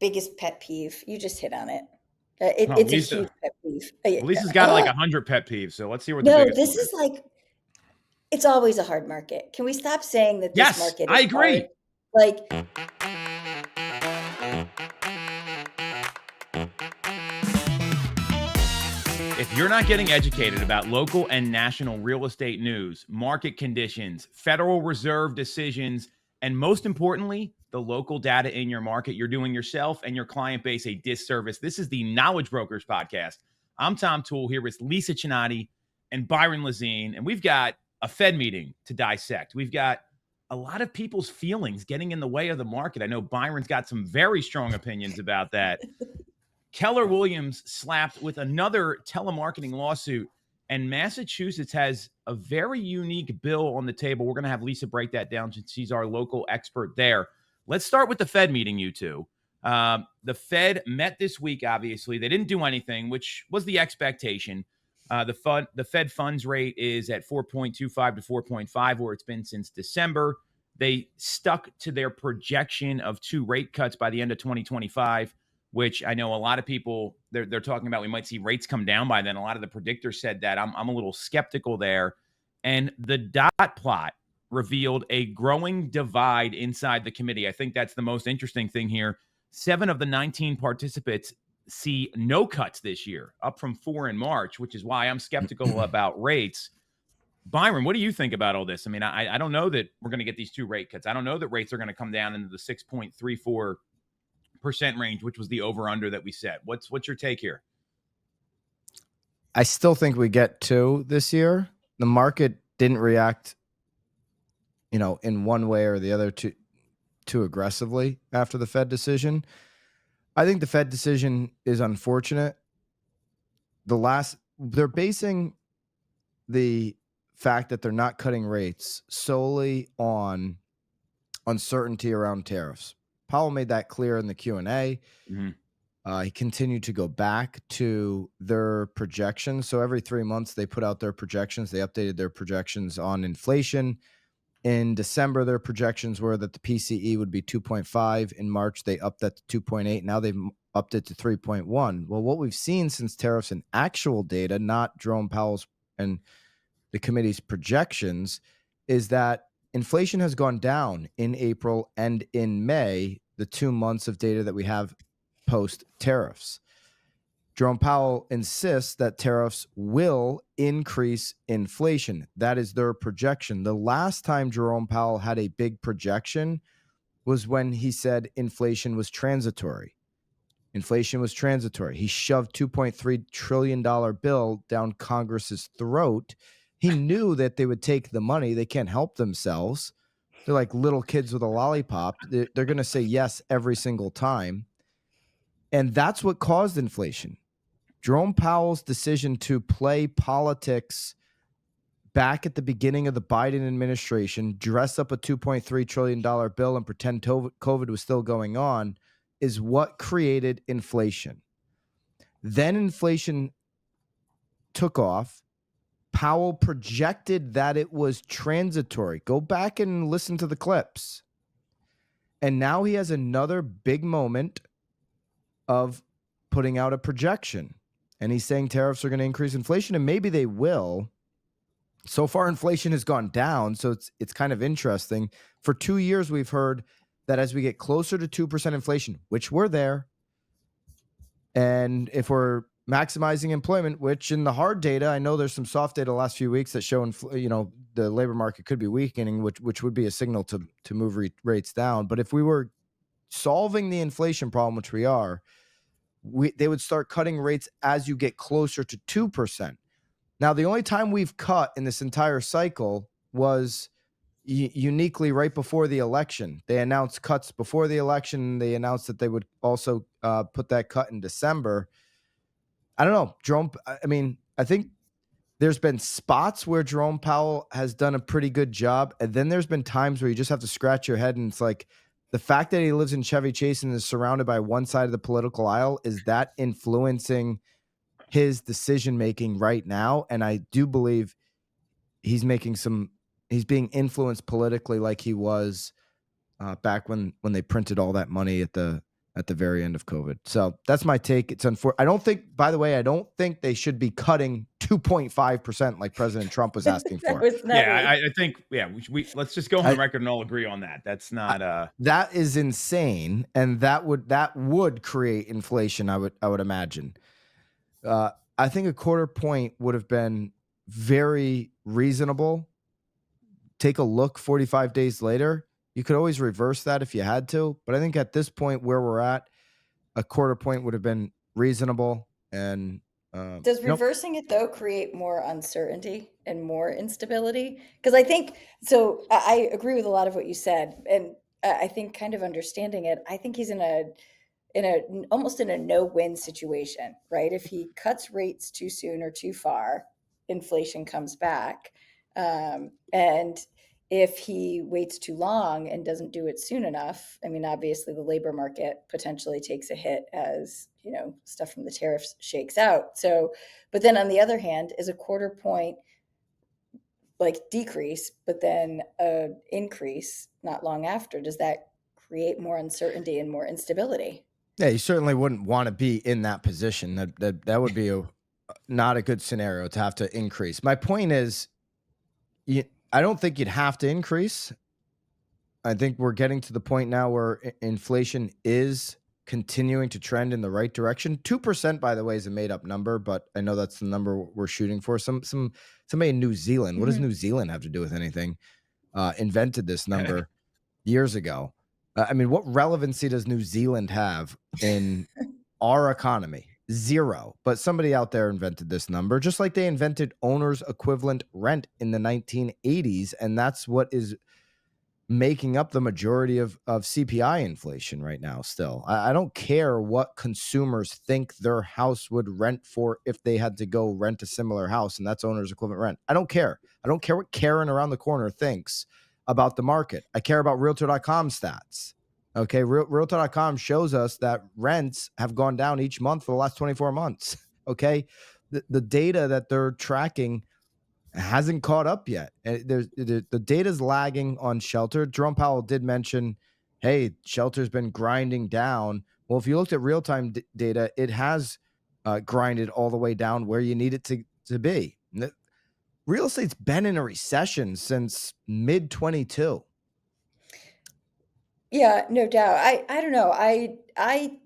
biggest pet peeve. You just hit on it. Oh, It's a Lisa. huge pet peeve. Lisa's got like 100 pet peeves, so let's see what the No, biggest this one is. is like, it's always a hard market. Can we stop saying that this Yes, market I is hard? agree. Like, If you're not getting educated about local and national real estate news, market conditions, Federal Reserve decisions, and most importantly, the local data in your market, you're doing yourself and your client base a disservice. This is the Knowledge Brokers Podcast. I'm Tom Toole here with Lisa Chinatti and Byron Lazine, and we've got a Fed meeting to dissect. We've got a lot of people's feelings getting in the way of the market. I know Byron's got some very strong opinions about that. Keller Williams slapped with another telemarketing lawsuit, and Massachusetts has a very unique bill on the table. We're going to have Lisa break that down since she's our local expert there. Let's start with the Fed meeting, you two. The Fed met this week, obviously. They didn't do anything, which was the expectation. The Fed funds rate is at 4.25 to 4.5, where it's been since December. They stuck to their projection of 2 rate cuts by the end of 2025, which I know a lot of people, they're talking about we might see rates come down by then. A lot of the predictors said that. I'm a little skeptical there. And the dot plot revealed a growing divide inside the committee. I think that's the most interesting thing here. 7 of the 19 participants see no cuts this year, up from 4 in March, which is why I'm skeptical about rates. Byron, what do you think about all this? I mean, I don't know that we're going to get these 2 rate cuts. I don't know that rates are going to come down into the 6.34% range, which was the over-under that we set. What's your take here? I still think we get 2 this year. The market didn't react, in one way or the other too aggressively after the Fed decision. I think the Fed decision is unfortunate. They're basing the fact that they're not cutting rates solely on uncertainty around tariffs. Powell made that clear in the Q&A. Mm-hmm. He continued to go back to their projections. So every 3 months, they put out their projections. They updated their projections on inflation. In December, their projections were that the PCE would be 2.5. In March, they upped that to 2.8. Now they've upped it to 3.1. Well, what we've seen since tariffs and actual data, not Jerome Powell's and the committee's projections, is that inflation has gone down in April and in May, the 2 months of data that we have post tariffs. Jerome Powell insists that tariffs will increase inflation. That is their projection. The last time Jerome Powell had a big projection was when he said inflation was transitory. Inflation was transitory. He shoved $2.3 trillion bill down Congress's throat. He knew that they would take the money. They can't help themselves. They're like little kids with a lollipop. They're going to say yes every single time. And that's what caused inflation. Jerome Powell's decision to play politics back at the beginning of the Biden administration, dress up a $2.3 trillion bill and pretend COVID was still going on, is what created inflation. Then inflation took off. Powell projected that it was transitory. Go back and listen to the clips. And now he has another big moment of putting out a projection. And he's saying tariffs are going to increase inflation, and maybe they will. So far, inflation has gone down, so it's kind of interesting. For 2 years, we've heard that as we get closer to 2% inflation, which we're there, and if we're maximizing employment, which in the hard data, I know there's some soft data the last few weeks that show, the labor market could be weakening, which would be a signal to move rates down. But if we were solving the inflation problem, which we are, they would start cutting rates as you get closer to 2%. Now, the only time we've cut in this entire cycle was uniquely right before the election. They announced cuts before the election. They announced that they would also put that cut in December. I don't know, Jerome. I think there's been spots where Jerome Powell has done a pretty good job. And then there's been times where you just have to scratch your head, and it's like, the fact that he lives in Chevy Chase and is surrounded by one side of the political aisle, is that influencing his decision-making right now? And I do believe he's being influenced politically like he was back when they printed all that money at the at the very end of COVID. So that's my take. It's unfortunate. I don't think they should be cutting 2.5% like President Trump was asking That for. was nutty. Yeah, I think, we let's just go on the record and all agree on that. That's not that is insane, and that would create inflation. I would imagine. I think a quarter point would have been very reasonable. Take a look 45 days later. You could always reverse that if you had to, but I think at this point where we're at, a quarter point would have been reasonable. And Does reversing it though create more uncertainty and more instability? Because I think so. I agree with a lot of what you said, and I think kind of understanding it. I think he's in a almost in a no-win situation, right? If he cuts rates too soon or too far, inflation comes back, and if he waits too long and doesn't do it soon enough, I mean, obviously the labor market potentially takes a hit as, stuff from the tariffs shakes out. So, but then on the other hand, is a quarter point like decrease, but then a increase not long after, does that create more uncertainty and more instability? Yeah, you certainly wouldn't want to be in that position. That would be not a good scenario to have to increase. My point is, I don't think you'd have to increase. I think we're getting to the point now where inflation is continuing to trend in the right direction. 2%, by the way, is a made up number, but I know that's the number we're shooting for. Somebody in New Zealand, what does New Zealand have to do with anything? Invented this number years ago. I mean, what relevancy does New Zealand have in our economy? Zero. But somebody out there invented this number, just like they invented owner's equivalent rent in the 1980s. And that's what is making up the majority of CPI inflation right now still. I don't care what consumers think their house would rent for if they had to go rent a similar house, and that's owner's equivalent rent. I don't care. I don't care what Karen around the corner thinks about the market. I care about Realtor.com stats. Okay, Realtor.com shows us that rents have gone down each month for the last 24 months. Okay, the data that they're tracking hasn't caught up yet. The data's lagging on shelter. Jerome Powell did mention, hey, shelter's been grinding down. Well, if you looked at real-time data, it has grinded all the way down where you need it to be. Real estate's been in a recession since mid-22. Yeah, no doubt. I don't know. I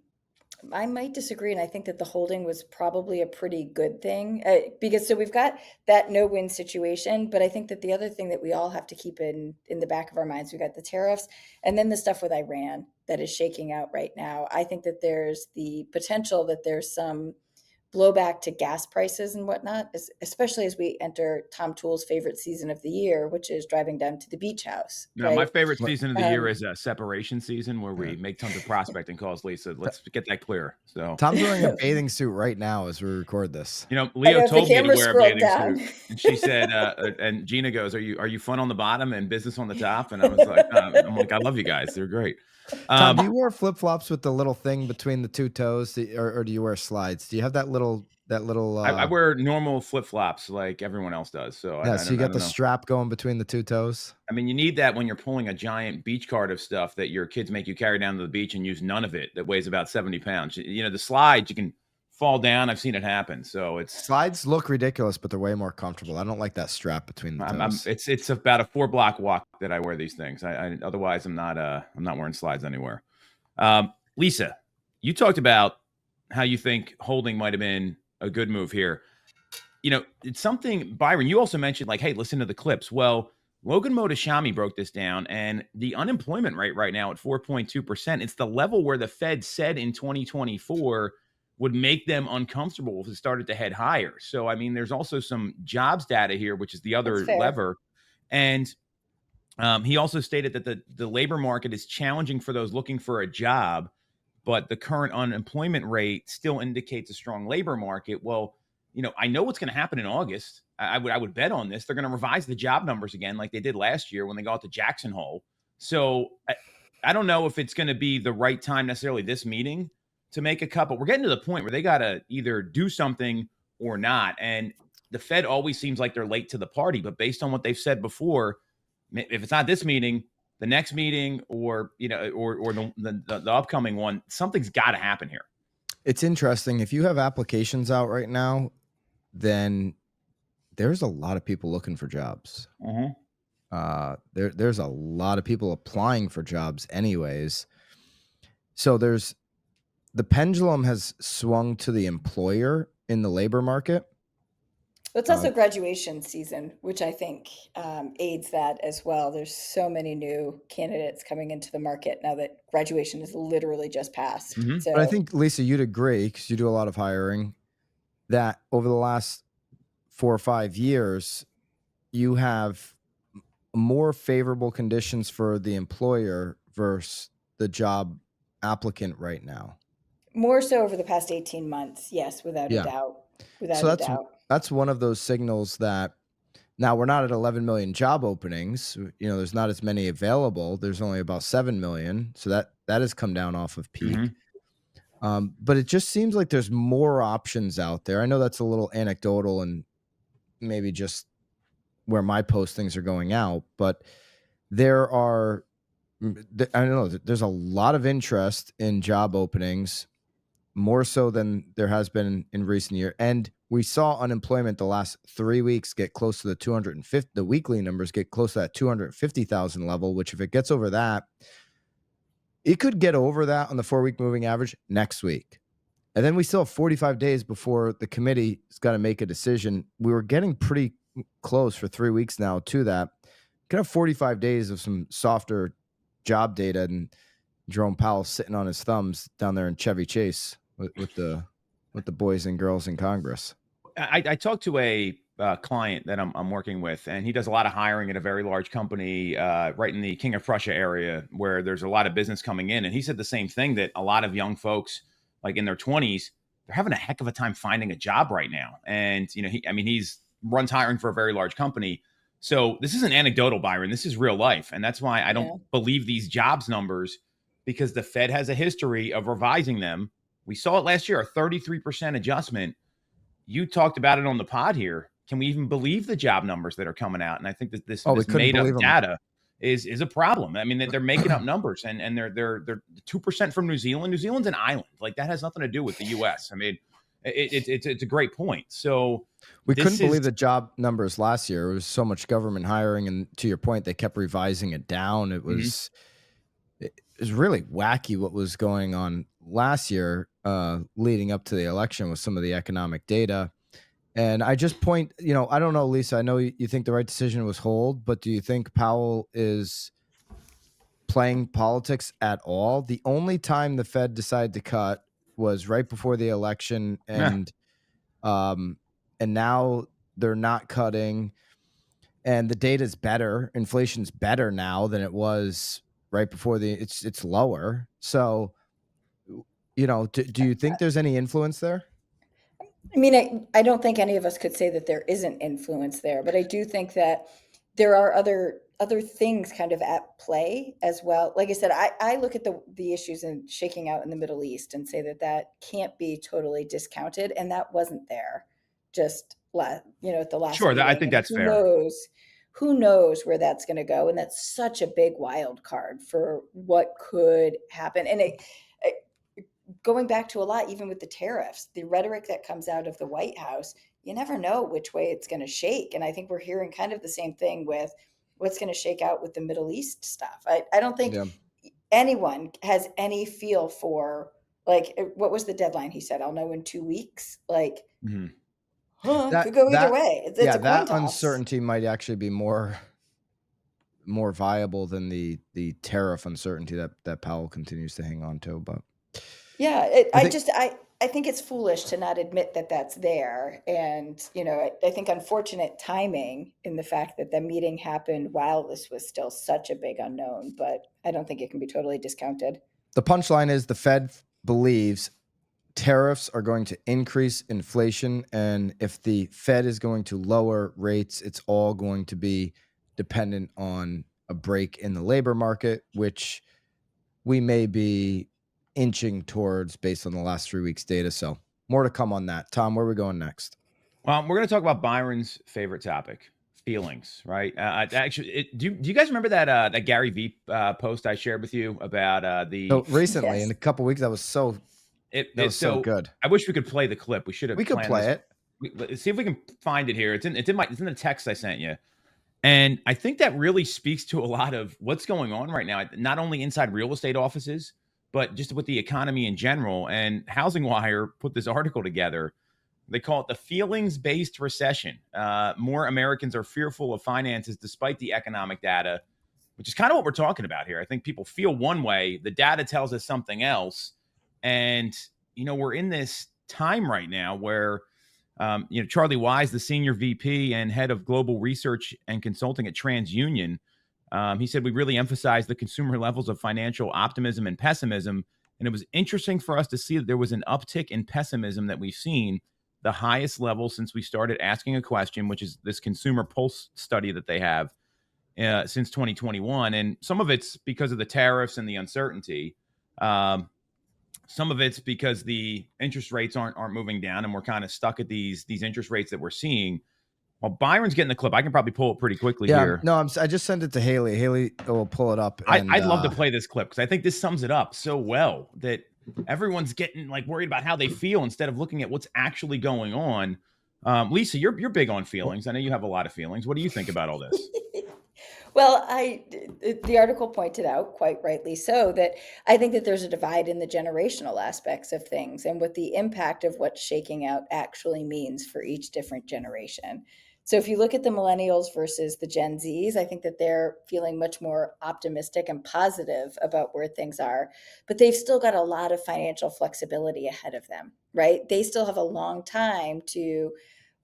might disagree, and I think that the holding was probably a pretty good thing because so we've got that no-win situation, but I think that the other thing that we all have to keep in the back of our minds, we got the tariffs and then the stuff with Iran that is shaking out right now. I think that there's the potential that there's some blowback to gas prices and whatnot, especially as we enter Tom Toole's favorite season of the year, which is driving down to the beach house. No, right? my favorite season of the year is a separation season where we make tons of prospecting calls, Lisa. Let's get that clear. So Tom's wearing a bathing suit right now as we record this. Leo told me to wear a bathing down. suit, and she said, and Gina goes, "Are you fun on the bottom and business on the top?" And I was like, "I'm like, I love you guys. They're great." Tom, do you wear flip flops with the little thing between the two toes, or do you wear slides? Do you have that little? I wear normal flip flops like everyone else does. So yeah, so you got the strap going between the two toes. I mean, you need that when you're pulling a giant beach cart of stuff that your kids make you carry down to the beach and use none of it that weighs about 70 pounds. The slides, you can fall down. I've seen it happen. So slides look ridiculous, but they're way more comfortable. I don't like that strap between the toes. It's about a 4-block walk that I wear these things. Otherwise I'm not wearing slides anywhere. Lisa, you talked about how you think holding might have been a good move here. It's something, Byron, you also mentioned like, hey, listen to the clips. Well, Logan Mohtashami broke this down, and the unemployment rate right now at 4.2%, it's the level where the Fed said in 2024 would make them uncomfortable if it started to head higher. So, I mean, there's also some jobs data here, which is the other lever. And he also stated that the labor market is challenging for those looking for a job, but the current unemployment rate still indicates a strong labor market. Well, I know what's going to happen in August. I would bet on this. They're going to revise the job numbers again, like they did last year when they got to Jackson Hole. So I don't know if it's going to be the right time necessarily this meeting to make a cut, but we're getting to the point where they got to either do something or not. And the Fed always seems like they're late to the party, but based on what they've said before, if it's not this meeting, the next meeting or the upcoming one, something's got to happen here. It's interesting. If you have applications out right now, then there's a lot of people looking for jobs. There's a lot of people applying for jobs anyways. So the pendulum has swung to the employer in the labor market. It's also graduation season, which I think aids that as well. There's so many new candidates coming into the market now that graduation is literally just passed. So, But I think, Lisa, you'd agree, because you do a lot of hiring, that over the last 4 or 5 years, you have more favorable conditions for the employer versus the job applicant right now. more so over the past 18 months, yes, without a doubt. That's one of those signals that now we're not at 11 million job openings. There's not as many available. There's only about 7 million. So that has come down off of peak. But it just seems like there's more options out there. I know that's a little anecdotal and maybe just where my postings are going out, but there are, I don't know, there's a lot of interest in job openings, more so than there has been in recent years. And we saw unemployment the last 3 weeks get close to the 250, the weekly numbers get close to that 250,000 level, which if it gets over that, it could get over that on the 4-week moving average next week. And then we still have 45 days before the committee has got to make a decision. We were getting pretty close for 3 weeks now to that. Could have 45 days of some softer job data, and Jerome Powell sitting on his thumbs down there in Chevy Chase with the boys and girls in Congress. I talked to a client that I'm working with, and he does a lot of hiring at a very large company right in the King of Prussia area where there's a lot of business coming in. And he said the same thing, that a lot of young folks, like in their 20s, they're having a heck of a time finding a job right now. And, he's runs hiring for a very large company. So this isn't anecdotal, Byron. This is real life. And that's why I don't believe these jobs numbers, because the Fed has a history of revising them. We saw it last year, a 33% adjustment. You talked about it on the pod here. Can we even believe the job numbers that are coming out? And I think that this made up data is a problem. I mean, they're making up numbers, and they're 2% from New Zealand. New Zealand's an island. Like, that has nothing to do with the US. I mean, it's a great point. So we couldn't believe the job numbers last year. It was so much government hiring, and to your point, they kept revising it down. It was it was really wacky what was going on last year, leading up to the election with some of the economic data. And I just point, I don't know, Lisa, I know you think the right decision was hold, but do you think Powell is playing politics at all? The only time the Fed decided to cut was right before the election, and now they're not cutting, and the data's better. Inflation's better now than it was right before it's lower. So, do you think there's any influence there? I mean, I don't think any of us could say that there isn't influence there, but I do think that there are other things kind of at play as well. Like I said, I look at the issues and shaking out in the Middle East and say that can't be totally discounted, and that wasn't there just at the last. Sure, meeting. I think that's fair. Who knows where that's going to go, and that's such a big wild card for what could happen. And going back to a lot, even with the tariffs, the rhetoric that comes out of the White House, you never know which way it's going to shake. And I think we're hearing kind of the same thing with what's going to shake out with the Middle East stuff. I don't think anyone has any feel for, like, what was the deadline? He said, I'll know in 2 weeks. Like, could go either way. It's a coin that toss. Uncertainty might actually be more viable than the tariff uncertainty that Powell continues to hang on to. But I think it's foolish to not admit that that's there. And, I think unfortunate timing in the fact that the meeting happened while this was still such a big unknown, but I don't think it can be totally discounted. The punchline is the Fed believes tariffs are going to increase inflation. And if the Fed is going to lower rates, it's all going to be dependent on a break in the labor market, which we may be inching towards based on the last 3 weeks data. So more to come on that. Tom, where are we going next? We're going to talk about Byron's favorite topic, Feelings, right? Actually, do you guys remember that Gary Vee post I shared with you about So the recently, in Yes. a couple weeks, that was so so good. I wish we could play the clip. We should We have could planned this. play it. Let's see if we can find it here. It's in the text I sent you. And I think that really speaks to a lot of what's going on right now, not only inside real estate offices, but just with the economy in general. And Housing Wire put this article together. They call it the feelings based recession. More Americans are fearful of finances despite the economic data, which is kind of what we're talking about here. I think people feel one way, the data tells us something else. And, we're in this time right now where, Charlie Wise, the senior VP and head of global research and consulting at TransUnion, he said we really emphasize the consumer levels of financial optimism and pessimism. And it was interesting for us to see that there was an uptick in pessimism that we've seen, the highest level since we started asking a question, which is this consumer pulse study that they have since 2021. And some of it's because of the tariffs and the uncertainty. Some of it's because the interest rates aren't moving down, and we're kind of stuck at these interest rates that we're seeing. Well, Byron's getting the clip. I can probably pull it pretty quickly here. No, I just sent it to Haley. Haley will pull it up. And I'd love to play this clip because I think this sums it up so well that everyone's getting worried about how they feel instead of looking at what's actually going on. Lisa, you're big on feelings. I know you have a lot of feelings. What do you think about all this? Well, the article pointed out, quite rightly so, that I think that there's a divide in the generational aspects of things and what the impact of what's shaking out actually means for each different generation. So if you look at the millennials versus the Gen Zs, I think that they're feeling much more optimistic and positive about where things are, but they've still got a lot of financial flexibility ahead of them, right? They still have a long time to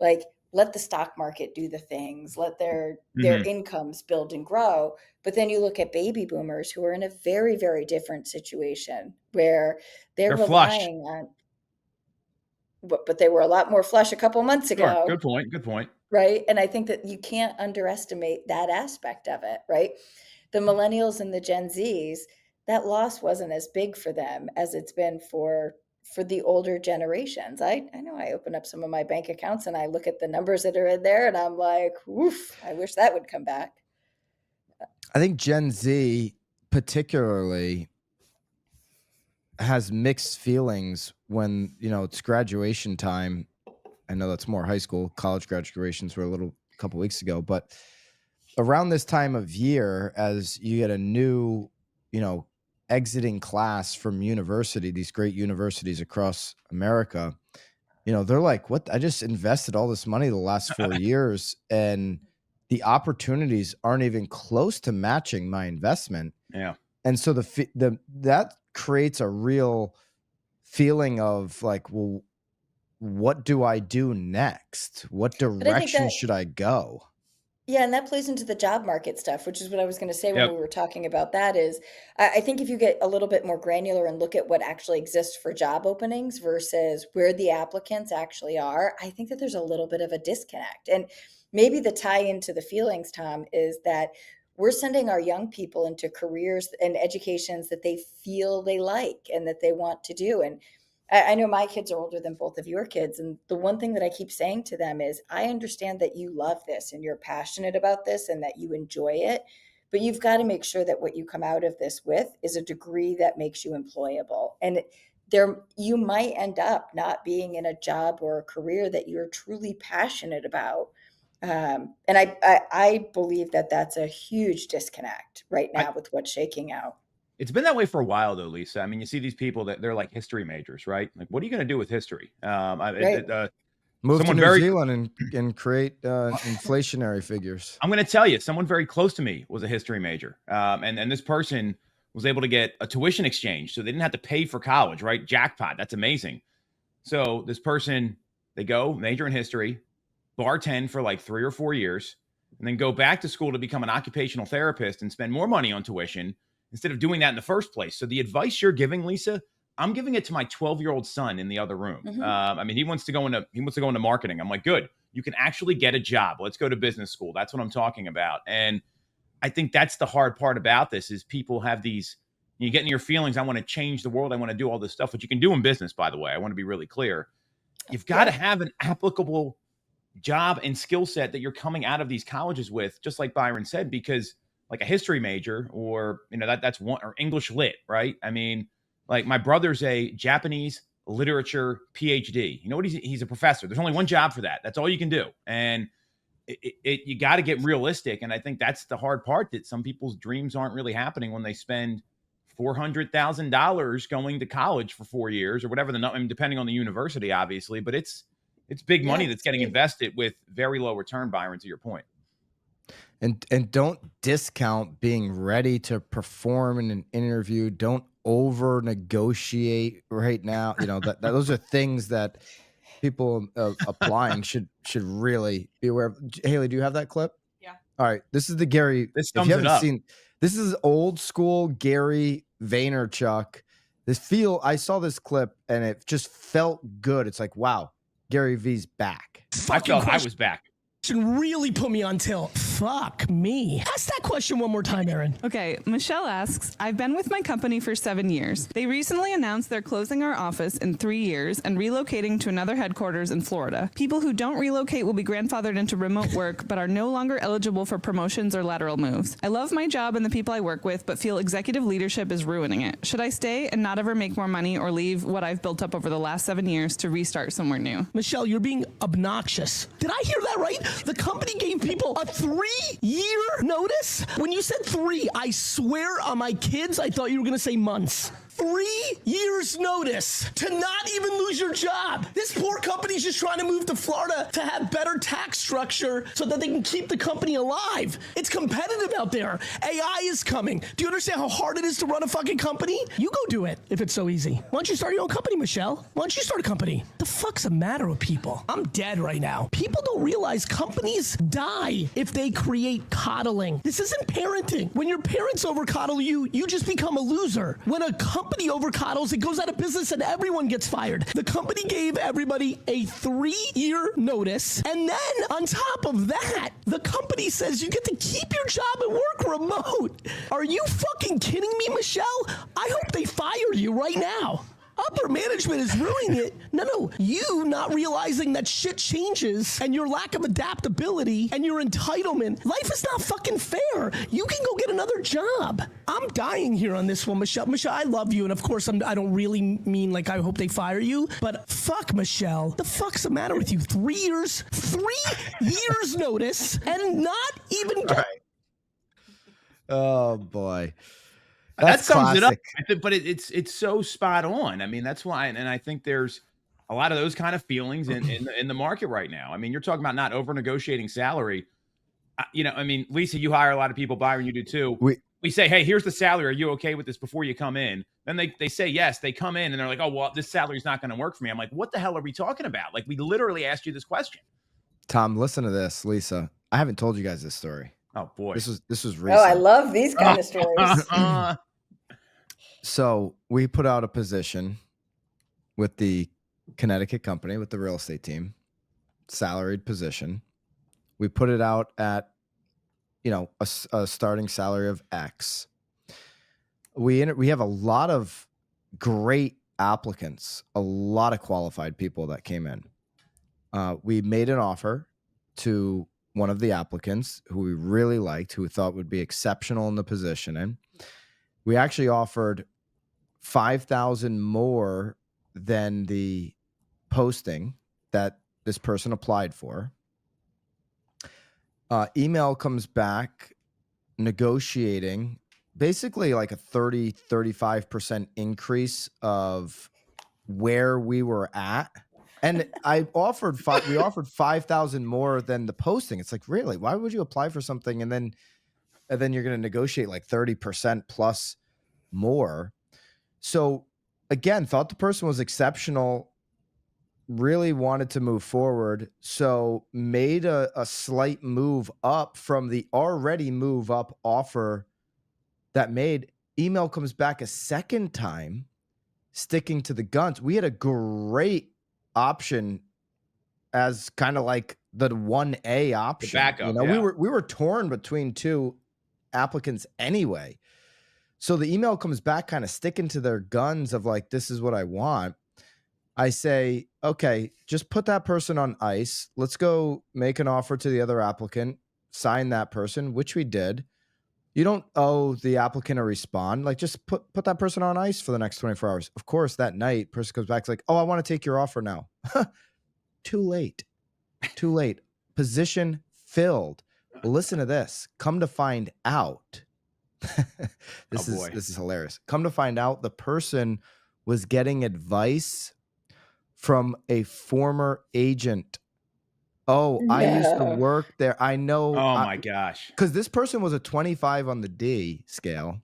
like let the stock market do the things, let their Mm-hmm. incomes build and grow. But then you look at baby boomers who are in a very, very different situation where they're They're flush. relying on, but they were a lot more flush a couple months Sure. ago, Good point. Good point. right? And I think that you can't underestimate that aspect of it, right? The millennials and the Gen Zs, that loss wasn't as big for them as it's been for the older generations. I know I open up some of my bank accounts and I look at the numbers that are in there and I'm like, oof, I wish that would come back. I think Gen Z particularly has mixed feelings when, it's graduation time. I know that's more high school. College graduations were a couple weeks ago, but around this time of year, as you get a new, exiting class from university, these great universities across America, they're like, what? I just invested all this money the last 4 years and the opportunities aren't even close to matching my investment. Yeah. And so that creates a real feeling of like, well, what do I do next? What But I think direction that, should I go? yeah, and that plays into the job market stuff, which is what I was going to say when Yep. we were talking about that is I think if you get a little bit more granular and look at what actually exists for job openings versus where the applicants actually are, I think that there's a little bit of a disconnect. And maybe the tie into the feelings, Tom, is that we're sending our young people into careers and educations that they feel they like and that they want to do. And I know my kids are older than both of your kids. And the one thing that I keep saying to them is, I understand that you love this and you're passionate about this and that you enjoy it, but you've got to make sure that what you come out of this with is a degree that makes you employable. And you might end up not being in a job or a career that you're truly passionate about. And I believe that that's a huge disconnect right I, now with what's shaking out. It's been that way for a while, though, Lisa. I mean, you see these people that they're like history majors, right? Like, what are you going to do with history? Right. Move to Someone New very, Zealand and create inflationary figures. I'm going to tell you, someone very close to me was a history major, and this person was able to get a tuition exchange, so they didn't have to pay for college, right? Jackpot, that's amazing. So this person, they go major in history, bartend for like 3 or 4 years, and then go back to school to become an occupational therapist and spend more money on tuition instead of doing that in the first place. So the advice you're giving, Lisa, I'm giving it to my 12-year-old son in the other room. Hmm. I mean, he wants to go into marketing. I'm like, good, you can actually get a job. Let's go to business school. That's what I'm talking about. And I think that's the hard part about this is people have these, you get in your feelings. I want to change the world. I want to do all this stuff, which you can do in business, by the way. I want to be really clear. You've got to Yeah. have an applicable job and skill set that you're coming out of these colleges with, just like Byron said, because like a history major or, that's one, or English lit, right? I mean, like my brother's a Japanese literature PhD. You know what? He's a professor. There's only one job for that. That's all you can do. And you got to get realistic. And I think that's the hard part, that some people's dreams aren't really happening when they spend $400,000 going to college for 4 years or whatever depending on the university, obviously, but it's big money that's getting invested with very low return, Byron, to your point. And don't discount being ready to perform in an interview. Don't over negotiate right now. Those are things that people applying should really be aware of. Haley, do you have that clip? Yeah. All right. This is the Gary. This if you sums it haven't up. seen, this is old school Gary Vaynerchuk. I saw this clip and it just felt good. It's like, wow, Gary Vee's back. I felt I was back. Really put me on tilt. Fuck me. Ask that question one more time, Aaron. Okay, Michelle asks, I've been with my company for 7 years. They recently announced they're closing our office in 3 years and relocating to another headquarters in Florida. People who don't relocate will be grandfathered into remote work, but are no longer eligible for promotions or lateral moves. I love my job and the people I work with, but feel executive leadership is ruining it. Should I stay and not ever make more money or leave what I've built up over the last 7 years to restart somewhere new? Michelle, you're being obnoxious. Did I hear that right? The company gave people a 3-year notice? When you said 3, I swear on my kids, I thought you were going to say months. 3 years notice to not even lose your job. This poor company's just trying to move to Florida to have better tax structure so that they can keep the company alive. It's competitive out there. AI is coming. Do you understand how hard it is to run a fucking company? You go do it if it's so easy. Why don't you start your own company, Michelle? Why don't you start a company? The fuck's the matter with people? I'm dead right now. People don't realize companies die if they create coddling. This isn't parenting. When your parents over coddle you, you just become a loser. When a company over coddles, it goes out of business and everyone gets fired. The company gave everybody a 3-year notice, and then on top of that, the company says you get to keep your job and work remote. Are you fucking kidding me, Michelle? I hope they fire you right now. Upper management is ruining it. No, you not realizing that shit changes and your lack of adaptability and your entitlement. Life is not fucking fair. You can go get another job. I'm dying here on this one, Michelle. Michelle, I love you, and of course I don't really mean like I hope they fire you, but fuck, Michelle. The fuck's the matter with you? 3 years? 3 years notice and not even get... All right. Oh boy. That sums it up. classic. I think, but it's so spot on. I mean, that's why, and I think there's a lot of those kind of feelings in the market right now. I mean, you're talking about not over negotiating salary. I mean, Lisa, you hire a lot of people. Byron, you do too. We say, hey, here's the salary. Are you okay with this before you come in? Then they say yes. They come in and they're like, oh, well, this salary is not going to work for me. I'm like, what the hell are we talking about? Like, we literally asked you this question. Tom, listen to this, Lisa. I haven't told you guys this story. Oh boy, this was recent. Oh, I love these kind of stories. So we put out a position with the Connecticut company, with the real estate team, salaried position. We put it out at, a starting salary of X. We have a lot of great applicants, a lot of qualified people that came in. We made an offer to one of the applicants who we really liked, who we thought would be exceptional in the position. And we actually offered $5,000 more than the posting that this person applied for. Email comes back negotiating basically like a 35% increase of where we were at. And we offered $5,000 more than the posting. It's like, really, why would you apply for something and then you're going to negotiate like 30% plus more? So again, thought the person was exceptional, really wanted to move forward. So made a slight move up from the already move up offer that made. Email comes back a second time, sticking to the guns. We had a great option as kind of like the 1A option. The backup, we were torn between two applicants anyway. So the email comes back kind of sticking to their guns of like, this is what I want. I say, okay, just put that person on ice. Let's go make an offer to the other applicant, sign that person, which we did. You don't owe the applicant a respond. Like, just put that person on ice for the next 24 hours. Of course, that night, person comes back, like, oh, I want to take your offer now. Too late. Too late. Position filled. Well, listen to this. Come to find out. This is hilarious. Come to find out, the person was getting advice from a former agent. Oh, I used to work there. I know. Oh my gosh. Because this person was a 25 on the D scale.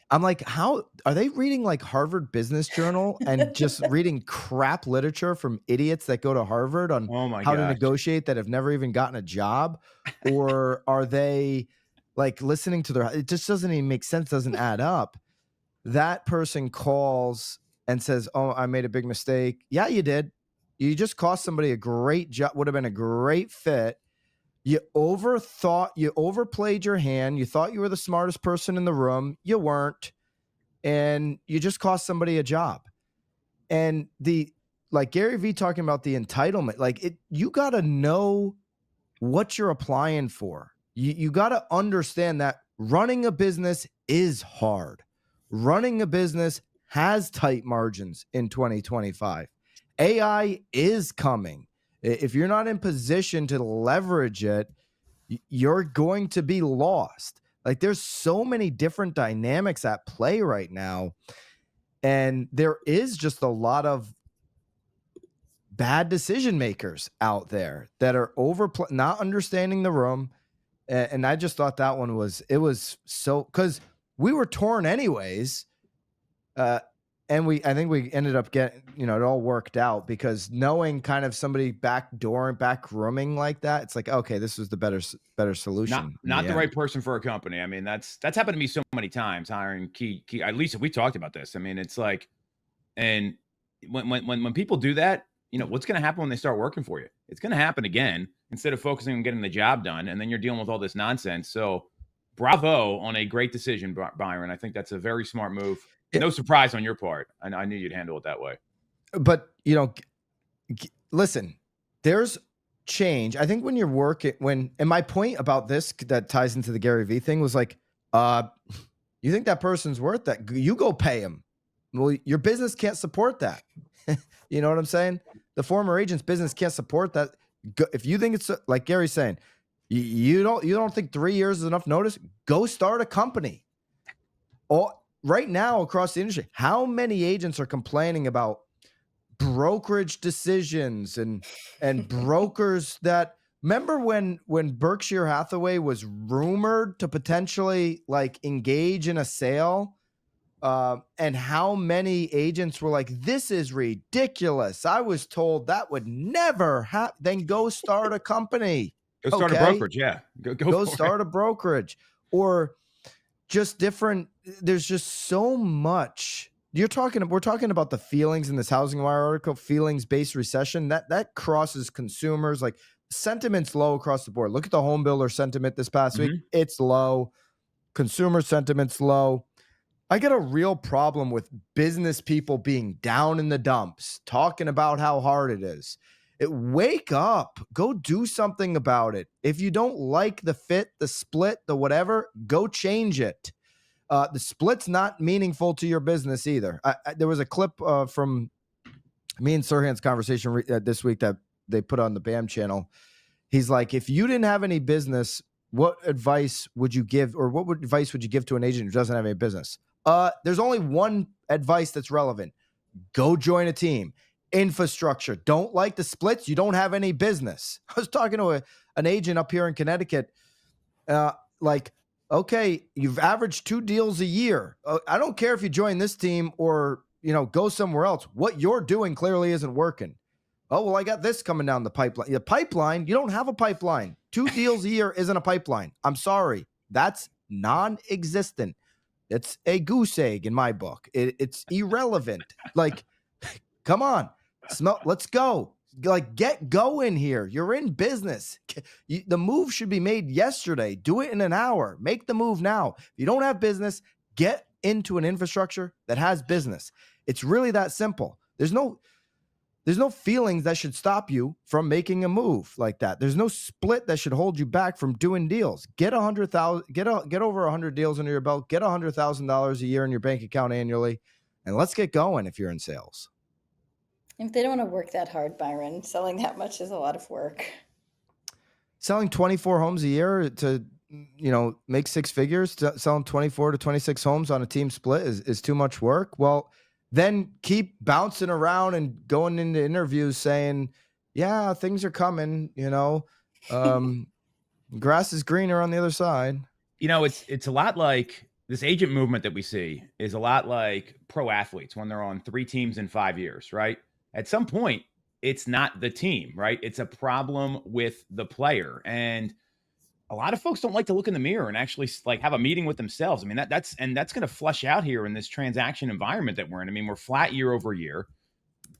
I'm like, how are they reading like Harvard Business Journal and just reading crap literature from idiots that go to Harvard on how to negotiate that have never even gotten a job? Or are they like listening to it just doesn't even make sense, doesn't add up. That person calls and says, oh, I made a big mistake. Yeah, you did. You just cost somebody a great job, would have been a great fit. You overplayed your hand. You thought you were the smartest person in the room. You weren't. And you just cost somebody a job. And like Gary Vee talking about the entitlement, like you got to know what you're applying for. You got to understand that running a business is hard. Running a business has tight margins in 2025. AI is coming. If you're not in position to leverage it, you're going to be lost. Like, there's so many different dynamics at play right now. And there is just a lot of bad decision makers out there that are not understanding the room. And I just thought that one was so, because we were torn anyways. And I think we ended up getting, it all worked out, because knowing kind of somebody back rooming like that, it's like, okay, this was the better solution. Not the right person for a company. I mean, that's happened to me so many times, hiring key. At least if we talked about this, I mean, it's like, and when people do that, what's going to happen when they start working for you? It's going to happen again, instead of focusing on getting the job done. And then you're dealing with all this nonsense. So bravo on a great decision, Byron. I think that's a very smart move. No surprise on your part. I knew you'd handle it that way. But, listen, there's change. I think when you're working, and my point about this that ties into the Gary Vee thing was like, you think that person's worth that? You go pay him. Well, your business can't support that. You know what I'm saying? The former agent's business can't support that. If you think it's like Gary's saying, you don't think 3 years is enough notice? Go start a company. Right now across the industry, how many agents are complaining about brokerage decisions and brokers that, remember when Berkshire Hathaway was rumored to potentially like engage in a sale, and how many agents were like, this is ridiculous. I was told that would never happen. Then go start a company. Go start a brokerage. Yeah. Go start a brokerage. Or just different. There's just so much. We're talking about the feelings in this Housing Wire article, feelings-based recession. That crosses consumers. Like, sentiment's low across the board. Look at the home builder sentiment this past week. It's low. Consumer sentiment's low. I get a real problem with business people being down in the dumps, talking about how hard it is. Wake up. Go do something about it. If you don't like the fit, the split, the whatever, go change it. The split's not meaningful to your business either. There was a clip from me and Sirhan's conversation this week that they put on the BAM channel. He's like, if you didn't have any business, what advice would you give, or advice would you give to an agent who doesn't have any business? There's only one advice that's relevant. Go join a team. Infrastructure. Don't like the splits, you don't have any business. I was talking to an agent up here in Connecticut. Like, okay, you've averaged 2 deals a year. I don't care if you join this team or, go somewhere else. What you're doing clearly isn't working. Oh, well, I got this coming down the pipeline. The pipeline, you don't have a pipeline. 2 deals a year isn't a pipeline. I'm sorry. That's non-existent. It's a goose egg in my book. It's irrelevant. Like, come on. Let's go. Like, get going here. You're in business. The move should be made yesterday. Do it in an hour. Make the move now. If you don't have business, get into an infrastructure that has business. It's really that simple. There's no feelings that should stop you from making a move like that. There's no split that should hold you back from doing deals. Get over 100 deals under your belt. Get $100,000 a year in your bank account annually, and let's get going. If you're in sales, If they don't want to work that hard, Byron, selling that much is a lot of work. Selling 24 homes a year to make six figures, selling 24 to 26 homes on a team split is too much work. Well, then keep bouncing around and going into interviews saying, yeah, things are coming, grass is greener on the other side. It's a lot like this agent movement that we see is a lot like pro athletes when they're on 3 teams in 5 years, right? At some point, it's not the team, right? It's a problem with the player. And a lot of folks don't like to look in the mirror and actually like have a meeting with themselves. I mean, that's going to flush out here in this transaction environment that we're in. I mean, we're flat year over year.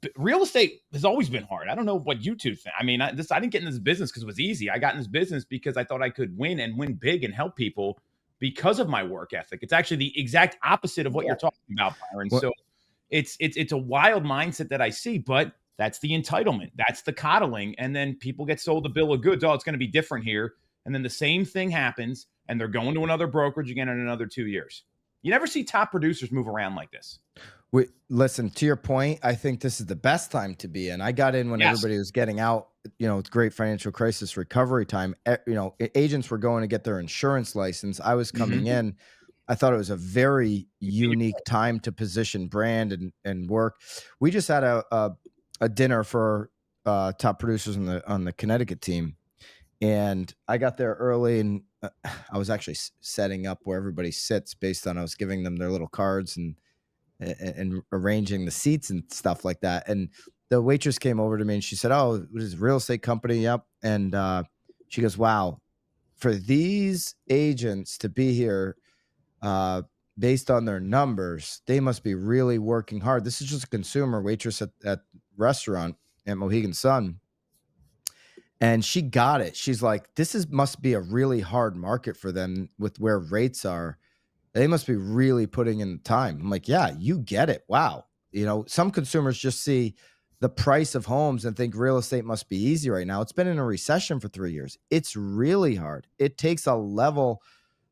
But real estate has always been hard. I don't know what you two think. I mean, I didn't get in this business because it was easy. I got in this business because I thought I could win and win big and help people because of my work ethic. It's actually the exact opposite of what you're talking about, Byron. So it's a wild mindset that I see, but that's the entitlement. That's the coddling. And then people get sold a bill of goods. Oh, it's going to be different here. And then the same thing happens, and they're going to another brokerage again in another 2 years. You never see top producers move around like this. Listen, to your point, I think this is the best time to be in. I got in when everybody was getting out, it's great financial crisis recovery time. Agents were going to get their insurance license. I was coming in. I thought it was a very unique time to position brand and work. We just had a dinner for top producers on the Connecticut team. And I got there early, and I was actually setting up where everybody sits based on I was giving them their little cards and arranging the seats and stuff like that. And the waitress came over to me and she said, "Oh, what is a real estate company?" Yep. And she goes, "Wow, for these agents to be here based on their numbers, they must be really working hard." This is just a consumer waitress at restaurant at Mohegan Sun. And she got it. She's like, must be a really hard market for them with where rates are. They must be really putting in the time. I'm like, yeah, you get it. Wow. Some consumers just see the price of homes and think real estate must be easy right now. It's been in a recession for 3 years. It's really hard. It takes a level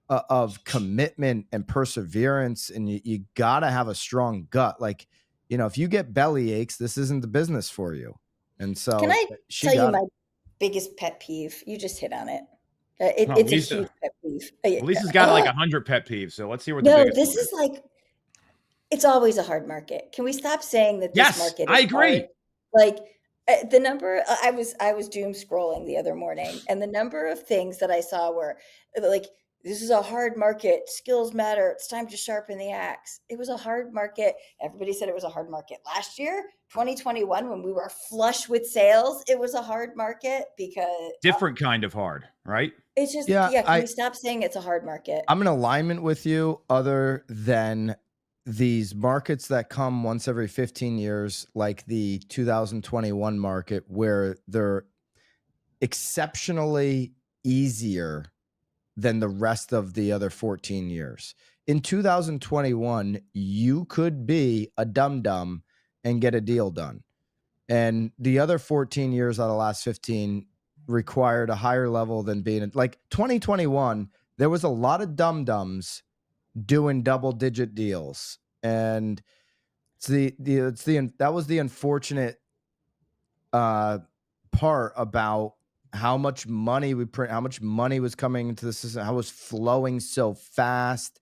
of commitment and perseverance, and you got to have a strong gut. Like, if you get belly aches, this isn't the business for you. And so can I tell you my biggest pet peeve? You just hit on it. It's a huge pet peeve. Lisa's got like 100 pet peeves. So let's see what the biggest this is like, it's always a hard market. Can we stop saying that this market is I agree. hard? Like the number, I was doom scrolling the other morning, and the number of things that I saw were like, this is a hard market. Skills matter. It's time to sharpen the axe. It was a hard market. Everybody said it was a hard market last year, 2021, when we were flush with sales. It was a hard market because different kind of hard, right? It's just, can we stop saying it's a hard market? I'm in alignment with you, other than these markets that come once every 15 years, like the 2021 market, where they're exceptionally easier than the rest of the other 14 years. In 2021, you could be a dum-dum and get a deal done. And the other 14 years out of the last 15 required a higher level than being like 2021. There was a lot of dum-dums doing double-digit deals. And that was the unfortunate part about how much money we print, how much money was coming into the system, how it was flowing so fast.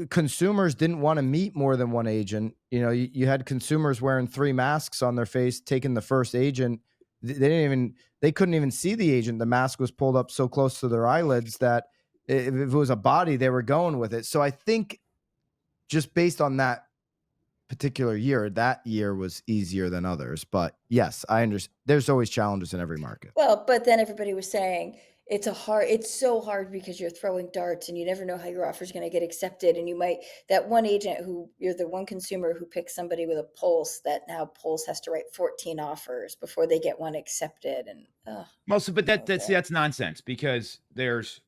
Consumers didn't want to meet more than one agent. You had consumers wearing 3 masks on their face, taking the first agent. They couldn't even see the agent. The mask was pulled up so close to their eyelids that if it was a body, they were going with it. So I think just based on that particular year, that year was easier than others. But yes, I understand. There's always challenges in every market. Well, but then everybody was saying it's so hard because you're throwing darts and you never know how your offer is going to get accepted. And that one agent you're the one consumer who picks somebody with a Pulse, that now Pulse has to write 14 offers before they get one accepted. And that's nonsense, because there's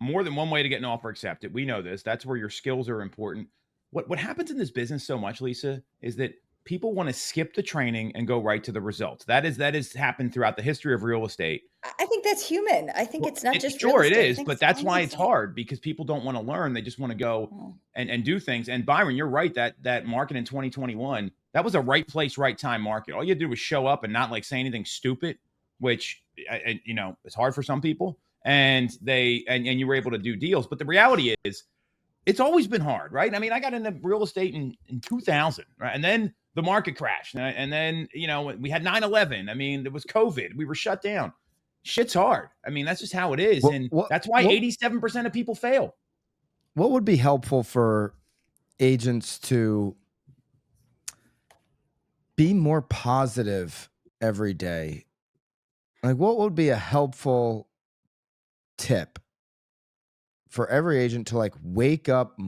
more than one way to get an offer accepted. We know this. That's where your skills are important. What happens in this business so much, Lisa, is that people want to skip the training and go right to the results. That has happened throughout the history of real estate. I think that's human. I think it's not just real Sure it estate. I is, think but it's that's why it's anything. hard, because people don't want to learn. They just want to go Mm. and do things. And Byron, you're right, that market in 2021, that was a right place, right time market. All you had to do was show up and not like say anything stupid, which it's hard for some people. And you were able to do deals. But the reality is, it's always been hard, right? I mean, I got into real estate in 2000, right? And then the market crashed. And then, we had 9/11. I mean, there was COVID. We were shut down. Shit's hard. I mean, that's just how it is. And that's why 87% of people fail. What would be helpful for agents to be more positive every day? Like, what would be a helpful tip for every agent to like wake up,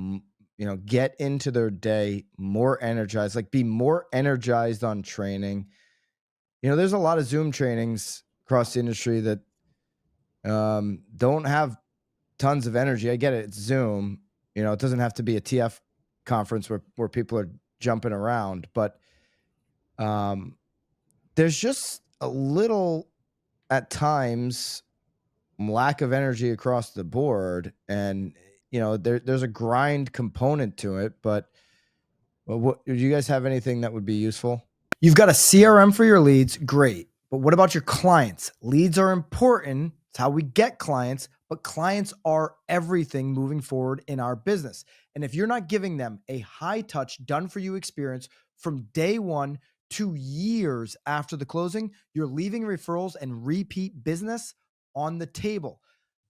get into their day more energized, like be more energized on training? There's a lot of Zoom trainings across the industry that don't have tons of energy. I get it. It's Zoom. It doesn't have to be a TF conference where people are jumping around, but there's just a little, at times, lack of energy across the board. And, there's a grind component to it, but do you guys have anything that would be useful? You've got a CRM for your leads. Great. But what about your clients? Leads are important. It's how we get clients, but clients are everything moving forward in our business. And if you're not giving them a high touch, done for you experience from day one to years after the closing, you're leaving referrals and repeat business on the table.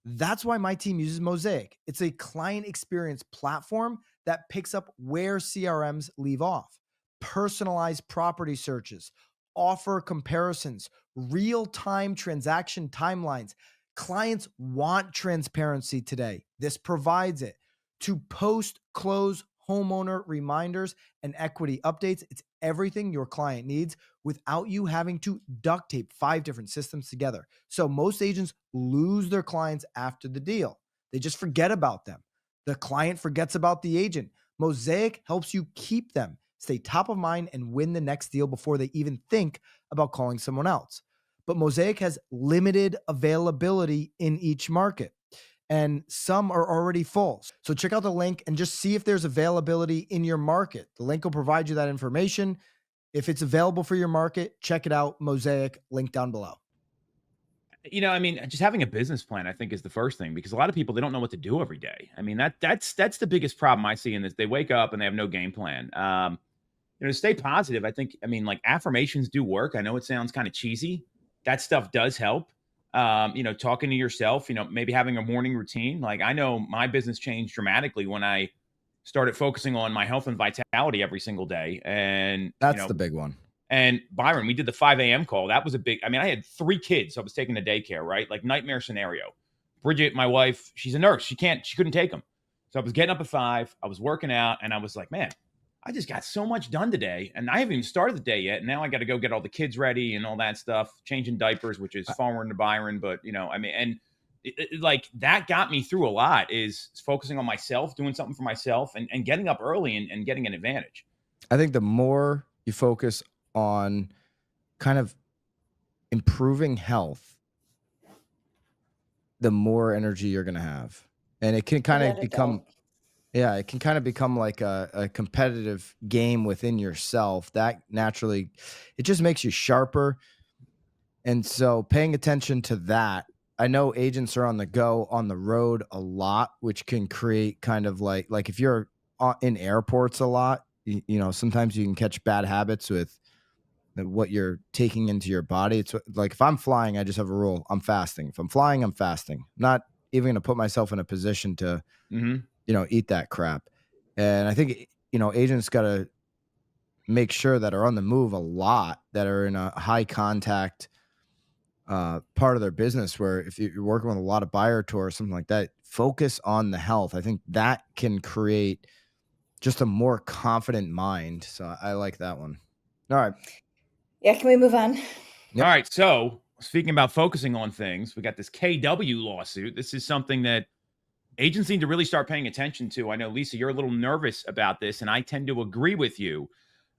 That's why my team uses Mosaic. It's a client experience platform that picks up where CRMs leave off. Personalized property searches, offer comparisons, real-time transaction timelines. Clients want transparency today. This provides it. To post-close homeowner reminders and equity updates, it's everything your client needs without you having to duct tape 5 different systems together. So most agents lose their clients after the deal. They just forget about them. The client forgets about the agent. Mosaic helps you keep them, stay top of mind, and win the next deal before they even think about calling someone else. But Mosaic has limited availability in each market, and some are already full. So check out the link and just see if there's availability in your market. The link will provide you that information. If it's available for your market, check it out. Mosaic, link down below. I mean, just having a business plan, I think, is the first thing, because a lot of people, they don't know what to do every day. I mean, that's the biggest problem I see in this. They wake up and they have no game plan. To stay positive, I think, like affirmations do work. I know it sounds kind of cheesy. That stuff does help. Talking to yourself, maybe having a morning routine. Like, I know my business changed dramatically when I started focusing on my health and vitality every single day. And that's the big one. And Byron, we did the 5 a.m. call. That was a big, I had 3 kids. So I was taking the daycare, right? Like, nightmare scenario. Bridget, my wife, she's a nurse. She couldn't take them. So I was getting up at 5. I was working out, and I was like, man, I just got so much done today, and I haven't even started the day yet. And now I got to go get all the kids ready and all that stuff, changing diapers, which is foreign to Byron. But, like, that got me through a lot, is focusing on myself, doing something for myself, and getting up early and getting an advantage. I think the more you focus on kind of improving health, the more energy you're going to have. And it can kind of become... Yeah, it can kind of become like a competitive game within yourself. That naturally, it just makes you sharper. And so paying attention to that, I know agents are on the go, on the road a lot, which can create kind of like if you're in airports a lot, sometimes you can catch bad habits with what you're taking into your body. It's like, if I'm flying, I just have a rule. I'm fasting. If I'm flying, I'm fasting. I'm not even going to put myself in a position to... eat that crap. And I think, agents got to make sure that are on the move a lot, that are in a high contact part of their business, where if you're working with a lot of buyer tour or something like that, focus on the health. I think that can create just a more confident mind. So I like that one. All right. Yeah. Can we move on? Yep. All right. So speaking about focusing on things, we got this KW lawsuit. This is something that agents need to really start paying attention to. I know, Lisa, you're a little nervous about this, and I tend to agree with you.